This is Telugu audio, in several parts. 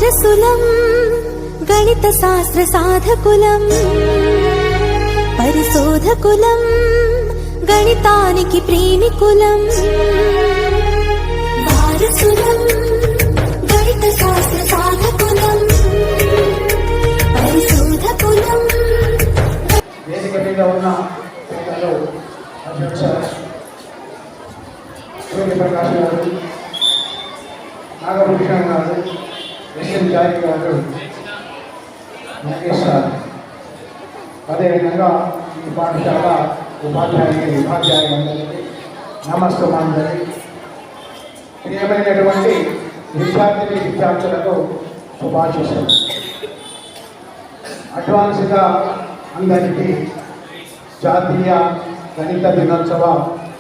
వారసులం గణిత శాస్త్ర సాధకులం పరిశోధకులం గణితానికి ప్రేమికులం వారసులం గణిత శాస్త్ర సాధకులం పరిశోధకులం. వేదిక మీద ఉన్న అధ్యక్ష సూర్యప్రకాష్ గారు, నాగభూషణ్ గారు, ఎస్ఎన్ జాయి గారు, మహేష్ గారు, అదేవిధంగా ఈ పాఠశాల ఉపాధ్యాయులందరికీ నమస్కారాలు. ప్రియమైనటువంటి విద్యార్థులకు శుభాశీస్సులు. అడ్వాన్స్గా అందరికీ జాతీయ గణిత దినోత్సవ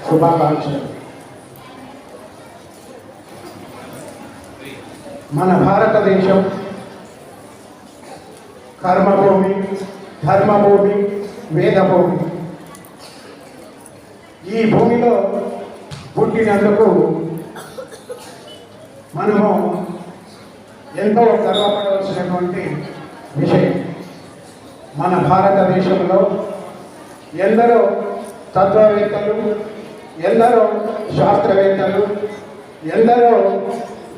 శుభాకాంక్షలు. మన భారతదేశం కర్మభూమి, ధర్మభూమి, వేదభూమి. ఈ భూమిలో పుట్టినందుకు మనము ఎంతో గర్వపడవలసినటువంటి విషయం. మన భారతదేశంలో ఎందరో తత్వవేత్తలు, ఎందరో శాస్త్రవేత్తలు, ఎందరో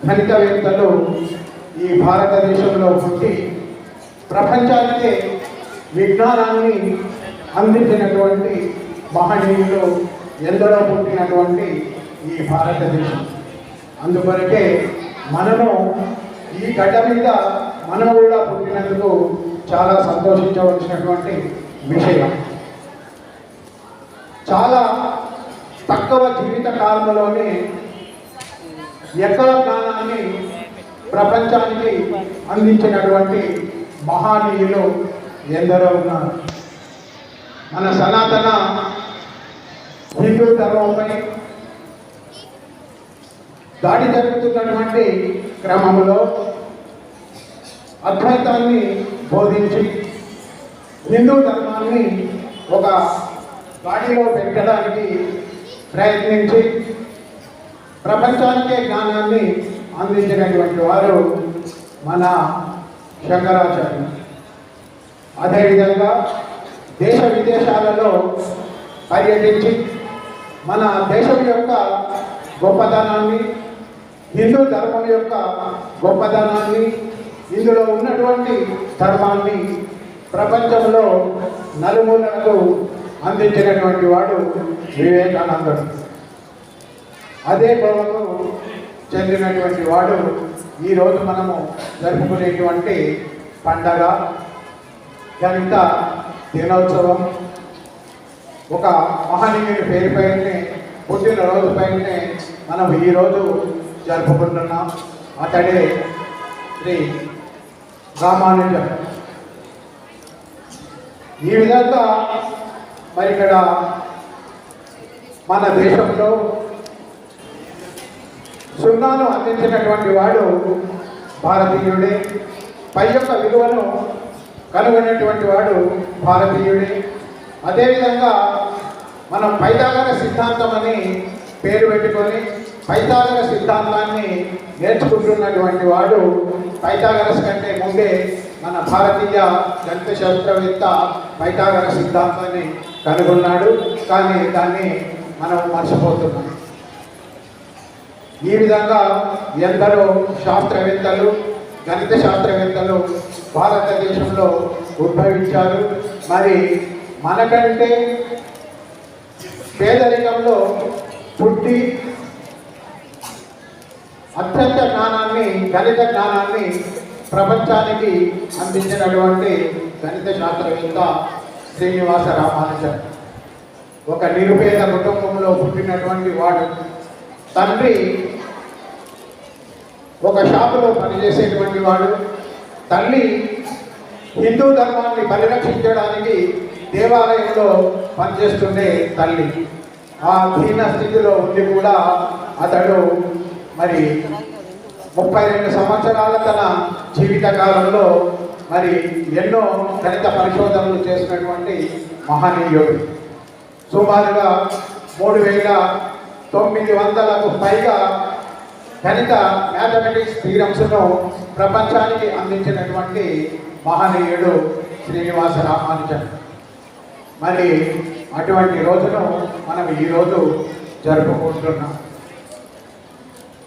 గణితవేత్తలు ఈ భారతదేశంలో పుట్టి ప్రపంచానికి విజ్ఞానాన్ని అందించినటువంటి మహనీయులు ఎందరో పుట్టినటువంటి ఈ భారతదేశం. అందుకొరకే మనము ఈ గడ్డ మీద మనం కూడా పుట్టినందుకు చాలా సంతోషించవలసినటువంటి విషయం. చాలా తక్కువ జీవిత కాలంలోనే ఎక్కువ జ్ఞానాన్ని ప్రపంచానికి అందించినటువంటి మహనీయులు ఎందరో ఉన్నారు. మన సనాతన హిందూ ధర్మంపై దాడి జరుగుతున్నటువంటి క్రమంలో అద్వైతాన్ని బోధించి హిందూ ధర్మాన్ని ఒక గాడిలో పెట్టడానికి ప్రయత్నించి ప్రపంచానికే జ్ఞానాన్ని అందించినటువంటి వారు మన శంకరాచార్యులు. అదేవిధంగా దేశ విదేశాలలో పర్యటించి మన దేశం యొక్క గొప్పదనాన్ని, హిందూ ధర్మం యొక్క గొప్పదనాన్ని, ఇందులో ఉన్నటువంటి ధర్మాన్ని ప్రపంచంలో నలుమూలలకు అందించినటువంటి వాడు వివేకానందుడు. అదే కోవకు చెందినటువంటి వాడు ఈరోజు మనము జరుపుకునేటువంటి పండగ గణిత దినోత్సవం. ఒక మహనీయుని పేరుపైనే, పుట్టినరోజు పైనే మనం ఈరోజు జరుపుకుంటున్నాం. అతడే శ్రీ రామానుజన్. ఈ విధంగా మరి ఇక్కడ మన దేశంలో సున్నాను అందించినటువంటి వాడు భారతీయుడే. పై యొక్క విలువను కనుగొనేటువంటి వాడు భారతీయుడే. అదేవిధంగా మనం పైథాగరస్ సిద్ధాంతం అని పేరు పెట్టుకొని పైథాగరస్ సిద్ధాంతాన్ని నేర్చుకుంటున్నటువంటి వాడు పైథాగరస్ కంటే ముందే మన భారతీయ గణిత శాస్త్రవేత్త పైథాగరస్ సిద్ధాంతాన్ని కనుగొన్నాడు. కానీ దాన్ని మనం మర్చిపోతున్నాం. ఈ విధంగా ఎందరో శాస్త్రవేత్తలు, గణిత శాస్త్రవేత్తలు భారతదేశంలో ఉద్భవించారు. మరి మనకంటే పేదరికంలో పుట్టి అత్యంత జ్ఞానాన్ని, గణిత జ్ఞానాన్ని ప్రపంచానికి అందించినటువంటి గణిత శాస్త్రవేత్త శ్రీనివాస రామానుజన్. ఒక నిరుపేద కుటుంబంలో పుట్టినటువంటి వాడు. తండ్రి ఒక షాపులో పనిచేసేటువంటి వాడు. తల్లి హిందూ ధర్మాన్ని పరిరక్షించడానికి దేవాలయంలో పనిచేస్తుండే తల్లి. ఆ దీన స్థితిలో ఉండి కూడా అతడు మరి 32 సంవత్సరాల తన జీవితకాలంలో మరి ఎన్నో గణిత పరిశోధనలు చేసినటువంటి మహనీయుడు. సుమారుగా 3900కు పైగా గణిత మ్యాథమెటిక్స్ థీరమ్స్ను ప్రపంచానికి అందించినటువంటి మహనీయుడు శ్రీనివాస రామానుజన్. మరి అటువంటి రోజును మనం ఈరోజు జరుపుకుంటున్నాం.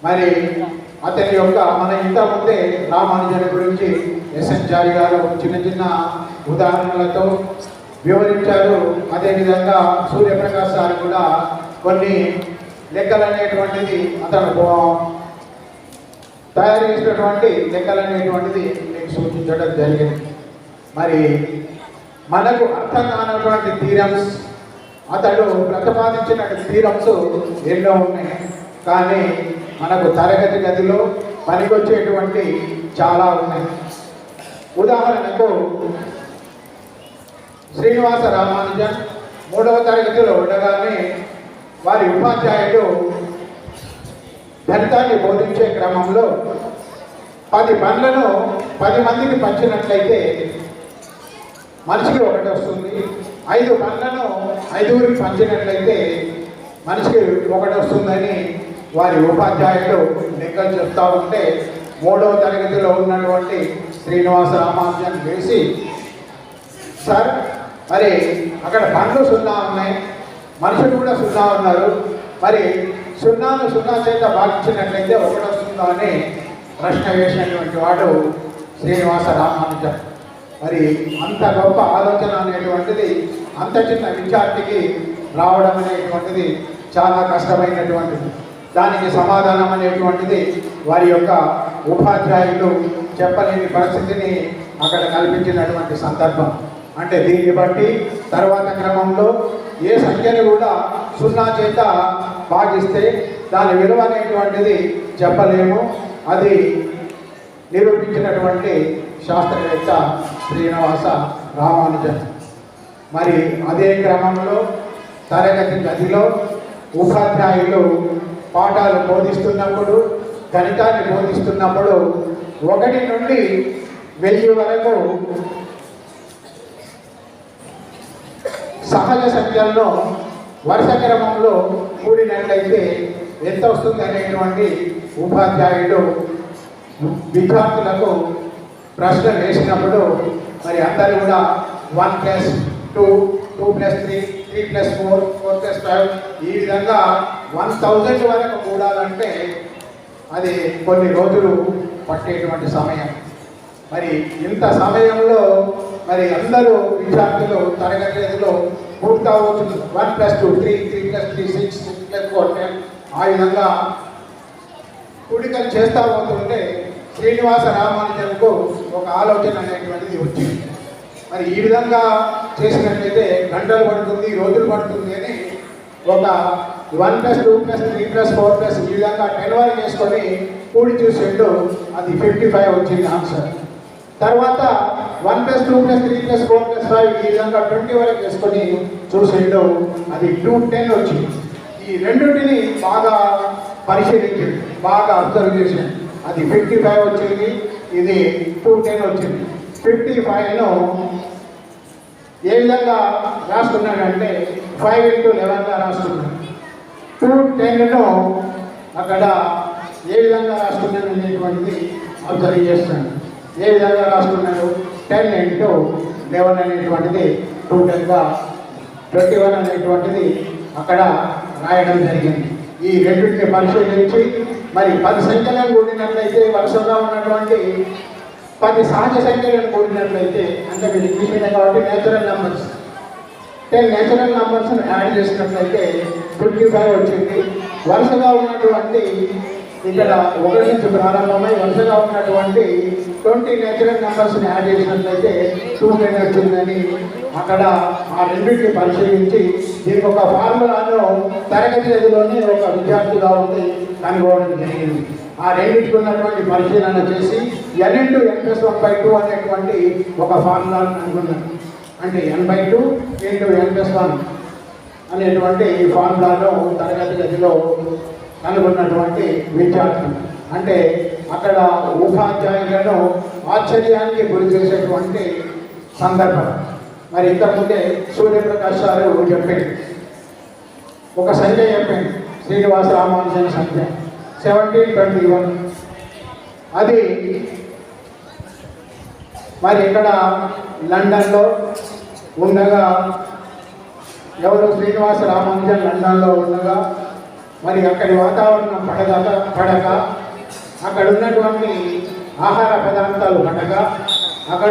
మరి అతని యొక్క మన ఇంతకుముందే రామానుజన్ గురించి ఎస్ఎన్ జారి గారు చిన్న చిన్న ఉదాహరణలతో వివరించారు. అదేవిధంగా సూర్యప్రకాష్ సార్ కూడా కొన్ని లెక్కలు అనేటువంటిది అతను తయారు చేసినటువంటి లెక్కలు అనేటువంటిది మీకు సూచించడం జరిగింది. మరి మనకు అర్థం కానటువంటి థీరమ్స్, అతడు ప్రతిపాదించిన థీరమ్స్ ఎన్నో ఉన్నాయి. కానీ మనకు తరగతి గదిలో పనికొచ్చేటువంటి చాలా ఉన్నాయి. ఉదాహరణకు శ్రీనివాస రామానుజన్ 3వ తరగతిలో ఉండగానే వారి ఉపాధ్యాయుడు గణితాన్ని బోధించే క్రమంలో 10 పనులను 10 మందికి పంచినట్లయితే మనిషికి 1 వస్తుంది. 5 పనులను 5గురికి పంచినట్లయితే మనిషికి 1 వస్తుందని వారి ఉపాధ్యాయుడు లెక్కలు చెప్తా ఉంటే 3వ తరగతిలో ఉన్నటువంటి శ్రీనివాస రామానుజన్ వేసి, సార్ మరి అక్కడ పనులు 0 ఉన్నాయి, మనుషులు కూడా 0 ఉన్నారు, మరి 0ను 0 చేత భాగించినట్లయితే 1 వస్తుందా అని ప్రశ్న వేసినటువంటి వాడు శ్రీనివాస రామానుజన్. మరి అంత గొప్ప ఆలోచన అనేటువంటిది అంత చిన్న విద్యార్థికి రావడం అనేటువంటిది చాలా కష్టమైనటువంటిది. దానికి సమాధానం అనేటువంటిది వారి యొక్క ఉపాధ్యాయులు చెప్పలేని పరిస్థితిని అక్కడ కల్పించినటువంటి సందర్భం. అంటే దీన్ని బట్టి తర్వాత క్రమంలో ఏ సంఖ్యను కూడా 0 చేత భాగిస్తే దాని విలువ అనేటువంటిది చెప్పలేము. అది నిరూపించినటువంటి శాస్త్రవేత్త శ్రీనివాస రామానుజన్. మరి అదే క్రమంలో తరగతి గదిలో ఉపాధ్యాయులు పాఠాలు బోధిస్తున్నప్పుడు, గణితాన్ని బోధిస్తున్నప్పుడు 1 నుండి 1000 వరకు సహజ సంఖ్యలను వరుస క్రమంలో కూడినట్లయితే ఎంత వస్తుంది అనేటువంటి ఉపాధ్యాయుడు విద్యార్థులకు ప్రశ్న వేసినప్పుడు మరి అందరూ కూడా 1 + 2, 2 + 3, 3 + 4, 4 + 5 ఈ విధంగా 1000 వరకు కూడాలంటే అది కొన్ని రోజులు పట్టేటువంటి సమయం. మరి ఇంత సమయంలో మరి అందరూ విద్యార్థులు తరగతి గదిలో పూర్తి అవుతుంది. 1 + 2, 3, 3 + 3, 6, 6 + 4, 10 ఆ విధంగా కూడికలు చేస్తూ పోతుంటే శ్రీనివాస రామానుజన్కు ఒక ఆలోచన అనేటువంటిది వచ్చింది. మరి ఈ విధంగా చేసినట్లయితే గంటలు పడుతుంది, రోజులు పడుతుంది అని ఒక 1 + 2 + 3 + 4 ఈ విధంగా 10 వరకు వేసుకొని కూడి చూసిండు. అది 55 వచ్చింది ఆన్సర్. తర్వాత 1 + 2 + 3 + 4 + 5 ఈ విధంగా 20 వరకు వేసుకొని చూసిండు. అది 210 వచ్చింది. ఈ రెండింటిని బాగా పరిశీలించింది, బాగా అబ్జర్వ్ చేసింది. అది 55 వచ్చింది, ఇది 210 వచ్చింది. 55ను ఏ విధంగా రాసుకున్నాడంటే 5 × 11గా రాసుకున్నాడు. 210ను అక్కడ ఏ విధంగా రాసుకున్నాడు అనేటువంటిది అబ్జర్వ్ చేస్తాడు. ఏ విధంగా రాసుకున్నాడు? 10 × 11 అనేటువంటిది 210గా 21 అనేటువంటిది అక్కడ రాయడం జరిగింది. ఈ రెండింటిని పరిశీలించి మరి 10 సంఖ్యలను కూడినట్లయితే వరుసగా ఉన్నటువంటి 10 సహజ సంఖ్యలను కూడినట్లయితే అంటే మీరు ఇంగ్లీష్ మీడియం కాబట్టి నేచురల్ నెంబర్స్ 10 నేచురల్ నెంబర్స్ని యాడ్ చేసినట్లయితే 55 వచ్చింది. వరుసగా ఉన్నటువంటి ఇక్కడ 1 నుంచి ప్రారంభమై వరుసగా ఉన్నటువంటి 20 నేచురల్ నెంబర్స్ని యాడ్ చేసినట్లయితే 210 వచ్చిందని అక్కడ ఆ రెండింటిని పరిశీలించి దీనికి ఒక ఫార్ములాను తరగతి గదిలోనే ఒక విద్యార్థిగా ఉంది కనుగొనడం జరిగింది. ఆ రెండింటికి ఉన్నటువంటి పరిశీలన చేసి n × n+1/2 అనేటువంటి ఒక ఫార్ములాను కనుగొన్నాను. అంటే n/2 × n+1 అనేటువంటి ఈ ఫార్ములాను తరగతి గదిలో కనుగొన్నటువంటి విద్యార్థులు. అంటే అక్కడ ఉపాధ్యాయులను ఆశ్చర్యానికి గురి చేసేటువంటి సందర్భం. మరి ఇంతకుముందే సూర్యప్రకాష్ గారు చెప్పాడు, ఒక సంఖ్య చెప్పాడు, శ్రీనివాస రామానుజన్ సంఖ్య. 1721. అది మరి ఇక్కడ లండన్లో ఉండగా ఎవరు శ్రీనివాస రామానుజన్ లండన్లో ఉండగా మరి అక్కడి వాతావరణం పడక అక్కడ ఉన్నటువంటి ఆహార పదార్థాలు పడక అక్కడ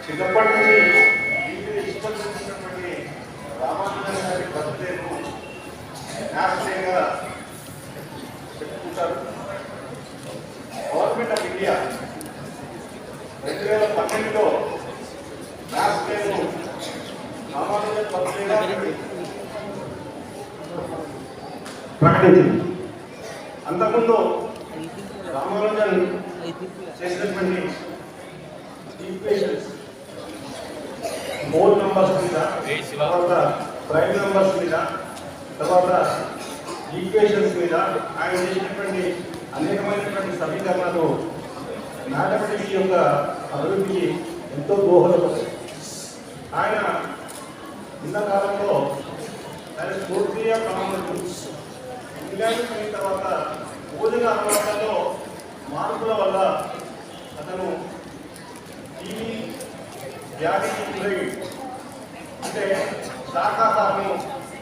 చిన్నప్పటి నుంచి ఇష్టపడుతున్నటువంటి రామానుజన్ గారి బర్త్డేను నేషనల్గా చెప్పుకుంటారు. గవర్నమెంట్ ఆఫ్ ఇండియా 2012లో నేషనల్ను రామానుజన్ బర్త్డేగా ప్రకటించింది. అంతకుముందు రామానుజన్ చేసినటువంటి ఈక్వేషన్స్ మోల్ నంబర్స్ మీద, తర్వాత ప్రైమ్ నంబర్స్ మీద, తర్వాత ఈక్వేషన్స్ మీద ఆయన చేసినటువంటి అనేకమైనటువంటి సమీకరణాలు మ్యాథమెటిక్స్ యొక్క అభివృద్ధికి ఎంతో దోహదపడతాయి. ఆయన ఉన్న కాలంలో ఆయన పూర్తిగా ప్రారంభం ఇంగ్లాండ్ అయిన తర్వాత భోజన అలవాట్లలో మార్పుల వల్ల అతను ఈ వ్యాధికి గురై అంటే శాఖాహారం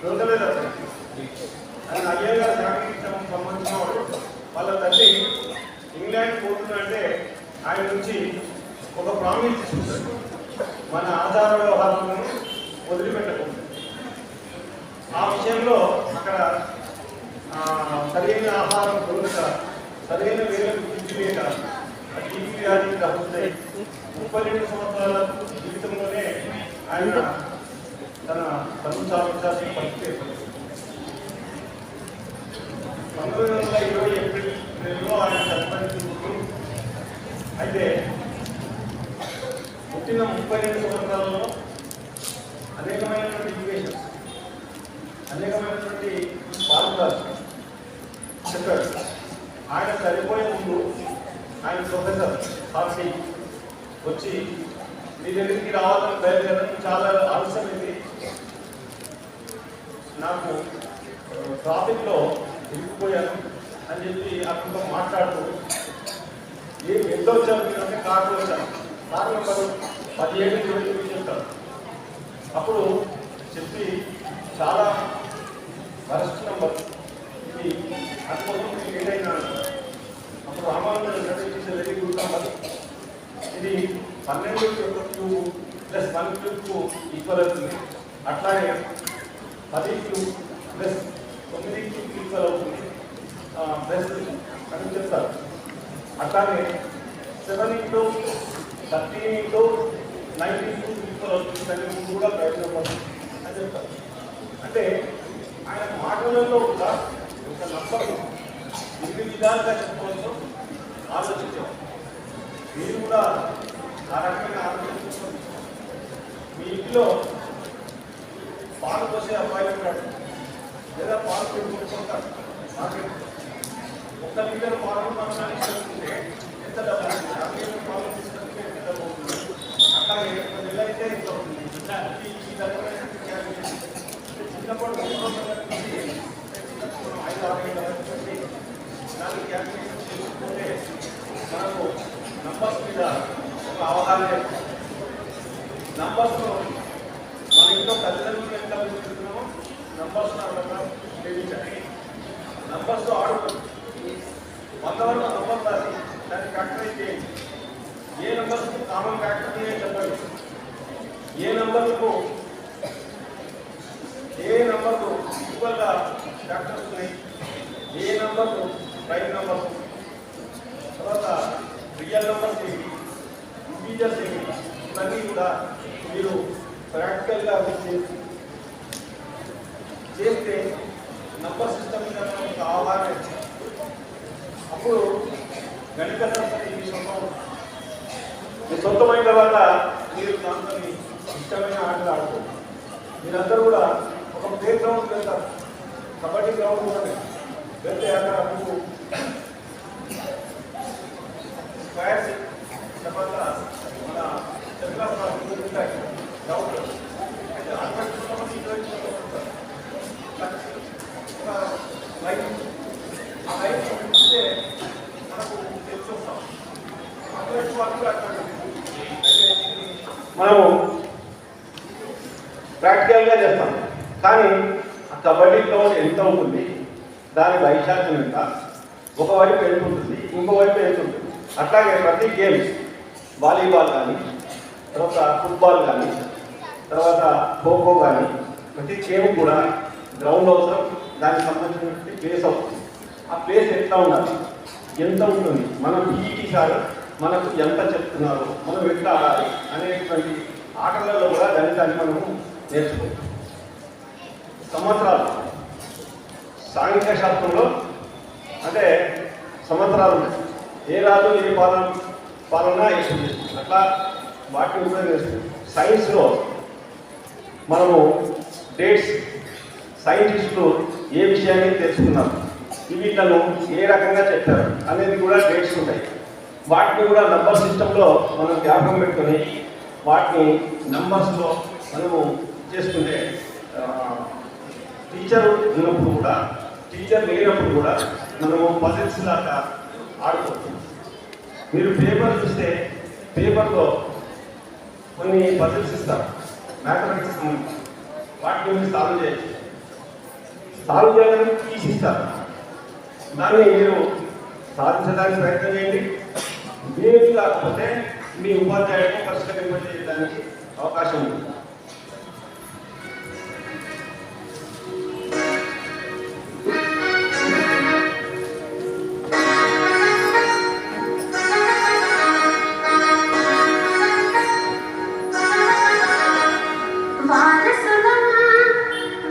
దొరకలేదు. ఆయన అయ్యర్ గారు జాగ్రత్త సంబంధించిన వాడు. వాళ్ళ తల్లి ఇంగ్లాండ్ పోతుందంటే ఆయన నుంచి ఒక ప్రామిస్ తీసుకుంటాడు, మన ఆచార వ్యవహారాలను వదిలిపెట్టకూడదు. ఆ విషయంలో అక్కడ సరైన ఆహారం దొరక, సరైన వేలకు తిండి లేక టీవీ వ్యాధి తగ్గుతాయి. 32 సంవత్సరాల జీవితంలోనే ఆయన తన తను సాధించాల్సిన పరిస్థితి ఏర్పడింది. 1920 ఏప్రిల్ నెలలో ఆయన చనిపోయింది. అయితే పుట్టిన 32 సంవత్సరాలలో అనేకమైనటువంటి ఈక్వేషన్స్, అనేకమైనటువంటి ఫార్ములాస్ చెప్పారు. ఆయన చనిపోయే ముందు ఆయన ప్రొఫెసర్ పార్టీ వచ్చి మీ దగ్గరికి రావాలని బయలుదేరడం చాలా ఆలస్యమైంది, నాకు ట్రాఫిక్లో ఇరుక్కుపోయాను అని చెప్పి అతనితో మాట్లాడుతూ ఎంత వచ్చాను మీరు అంటే కార్డు వచ్చాను, కారు నెంబరు 17 చెప్తాను. అప్పుడు చెప్పి చాలా వరస్ట్ నెంబర్ ఇది, అందుకోసం ఏదైనా అప్పుడు రామానుజన్ వెరీ గుడ్ నెంబర్, ఇది 12 క్యూబ్ ప్లస్ 1 క్యూబ్కు ఈక్వల్ అవుతుంది. అట్లానే 10 క్యూబ్ ప్లస్ 9 క్యూబ్ ఈక్వల్ అవుతుంది ప్లస్ అని చెప్తారు. అట్లానే 7 ఇంటూ 13 ఇంటూ 19 క్యూబ్ ఈక్వల్ అవుతుంది అని కూడా ప్రయత్నం అని చెప్తారు. అంటే ఆయన మాటలలో కూడా ఒక నంబర్ ఎన్ని విధాలుగా చెప్పుకోవచ్చు ఆలోచించారు. మీరు కూడా ఆ రకమైన ఆలోచించుకోండి. మీ ఇంట్లో పాలు పోసే అబ్బాయి ఉంటాడు, లేదా పాలు పెట్టుకుంటాడు. ఒక ఎంత లీటర్ పాలు మనం తీసుకుంటే ఎంత డబ్బు అవుతుంది, 50 లీటర్ పాలు తీసుకుంటే ఎంత డబ్బు అవుతుంది, అట్లాగే కొన్ని నెలలు అయితే ఎంత అవుతుంది. ఈ దగ్గర చిన్నప్పుడు 5-6 ఏళ్ళ దానికి క్యాల్కులేషన్ చేసుకుంటే మనకు నంబర్స్ మీద ఒక అవగాహన ఏర్పడుతుంది. నంబర్స్ మన ఇంట్లో తల్లిదండ్రులు ఎంత చూస్తున్నామో నంబర్స్ ఉపయోగించండి. నంబర్స్ ఆడుతుంది 100 వరకు నంబర్ రాసి దాన్ని ఫ్యాక్టరైజ్ చేయండి. ఏ నంబర్స్కి కామన్ ఫ్యాక్టర్ చెప్పండి. ఏ నంబర్కు ఈక్వల్గా ఫ్యాక్టర్స్ ఉన్నాయి, ఏ నంబర్కు ప్రైమ్ నంబర్స్, తర్వాత రియల్ నంబర్స్ ఏంటి, ఇంటీజర్స్ ఏంటి, ఇవన్నీ కూడా మీరు ప్రాక్టికల్గా చేస్తే నంబర్ సిస్టమ్ మీద ఒక అవగాహన ఇచ్చింది. అప్పుడు గణిత శాస్త్రం మీ సొంతమైన తర్వాత మీరు దాంతో ఇష్టమైన ఆటలు ఆడుతుంది. మీరందరూ కూడా ఒక ప్లే గ్రౌండ్ వెళ్తారు, కబడ్డీ గ్రౌండ్ కూడా వెళ్తే అక్కడ మీకు స్క్వాడ్స్ తర్వాత మన తెలుగు ఉంటాయి గ్రౌండ్. అయితే 60 మంది 20 ఉంటారు. లైన్ ఆ లైన్ చూస్తే మనకు తెలిసి వస్తాం. అటువంటి వాళ్ళు అటువంటి మనము ప్రాక్టికల్గా చేస్తాం. కానీ ఆ కబడ్డీ గ్రౌండ్ ఎంత ఉంటుంది, దాని వైశాల్యం ఎంత, ఒకవైపు ఎంత ఉంటుంది, ఇంకోవైపు ఎంత ఉంటుంది. అట్లాగే ప్రతి గేమ్స్ వాలీబాల్ కానీ, తర్వాత ఫుట్బాల్ కానీ, తర్వాత ఖోఖో కానీ, ప్రతి గేమ్ కూడా గ్రౌండ్ అవసరం, దానికి సంబంధించినటువంటి ప్లేస్ అవసరం. ఆ ప్లేస్ ఎట్లా ఉండాలి, ఎంత ఉంటుంది, మనం పీఈటీ సార్ మనకు ఎంత చెప్తున్నారు, మనం ఎట్లా ఆడాలి అనేటువంటి ఆటలలో కూడా గణితాన్ని మనము నేర్చుకుంటాం. సంవత్సరాలు సాంఘిక శాస్త్రంలో అంటే సంవత్సరాలు ఉన్నాయి. ఏ రాజు ఏ పాలన వేసింది, అట్లా వాటిని ఉపయోగిస్తుంది. సైన్స్లో మనము డేట్స్, సైంటిస్టులు ఏ విషయాన్ని తెలుసుకున్నారు, వీళ్ళను ఏ రకంగా చెప్పారు అనేది కూడా డేట్స్ ఉంటాయి. వాటిని కూడా నంబర్ సిస్టంలో మనం జ్ఞాపకం పెట్టుకొని వాటిని నంబర్స్లో మనము చేసుకుంటే టీచర్ ఉన్నప్పుడు కూడా, టీచర్ లేనప్పుడు కూడా మనము పజిల్స్ లాగా ఆడుకోవచ్చు. మీరు పేపర్ చూస్తే పేపర్లో కొన్ని పజిల్స్ ఇస్తారు, మ్యాథమెటిక్స్ వాటిని మీరు సాల్వ్ చేయొచ్చు. సాల్వ్ చేయడానికి కీస్ ఇస్తారు, దాన్ని మీరు సాధించడానికి ప్రయత్నం చేయండి. మీరు కాకపోతే మీ ఉపాధ్యాయుడిని పరిష్కరింపజేయడానికి అవకాశం ఉంది.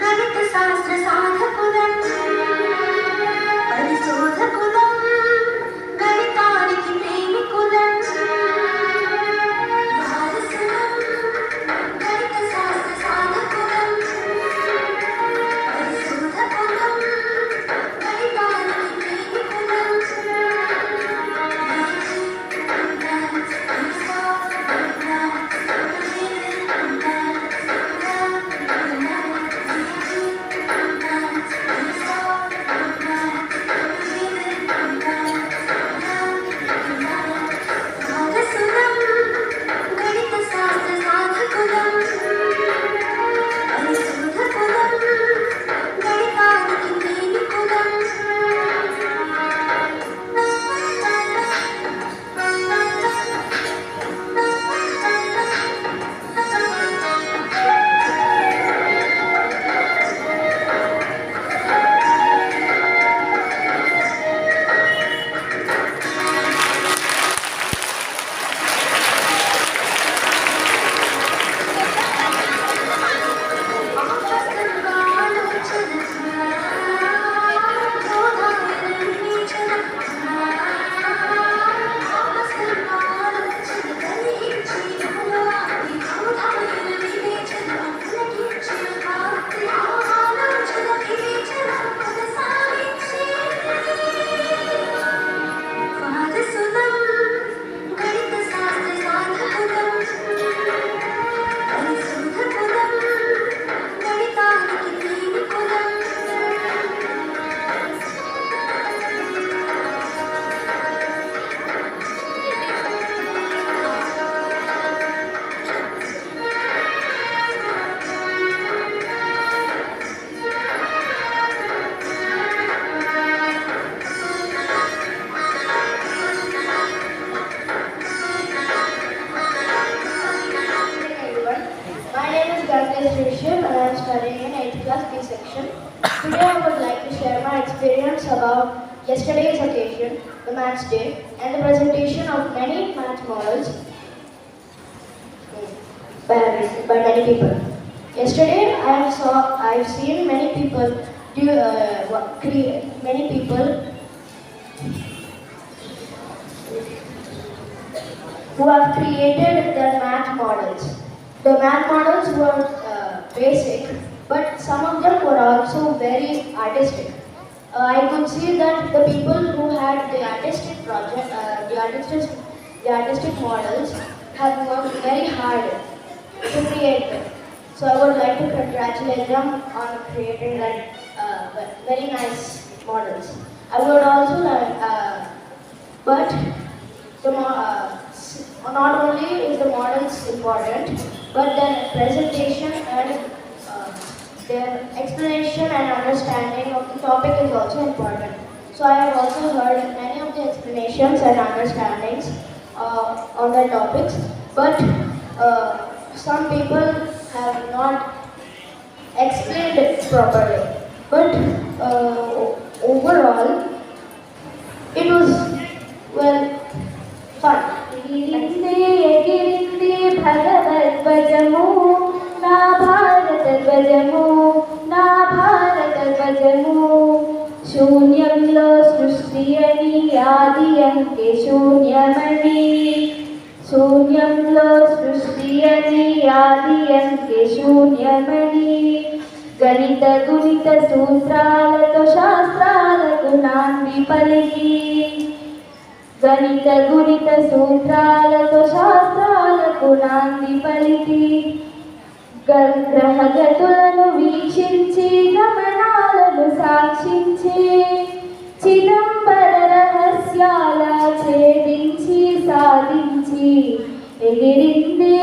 గణిత session. Today I would like to share my experience about yesterday's occasion, the Maths Day, and the presentation of many math models by many people. Yesterday I've seen many people who have created their math models. The math models were basic, but some of them were also very artistic. I could see that the people who had the artistic models have worked very hard to create them. So I would like to congratulate them on creating that very nice models. I would also like, but not only is the models important, but their presentation and their explanation and understanding of the topic is also important. So I have also heard many of the explanations and understandings on the topics, but some people have not explained it properly. But overall, it was, well, fun. ఎగిరింది భగవద్వజము నా భారత ధ్వజము నా భారత ధ్వజము శూన్యంలో సృష్టి అని ఆది అంకె శూన్యమని శూన్యంలో సృష్టి అని ఆది అంకె శూన్యమని గణిత గుణిత సూత్రాలతో శాస్త్రాలకు నాంది పలికి గణిత గుణిత సూత్రాలతో శాస్త్రాలకు నాంది పలికి గ్రహగతులను వీక్షించి గమనాలను సాక్షించి చిదంబర రహస్యాల ఛేదించి సాధించి ఎగిరింది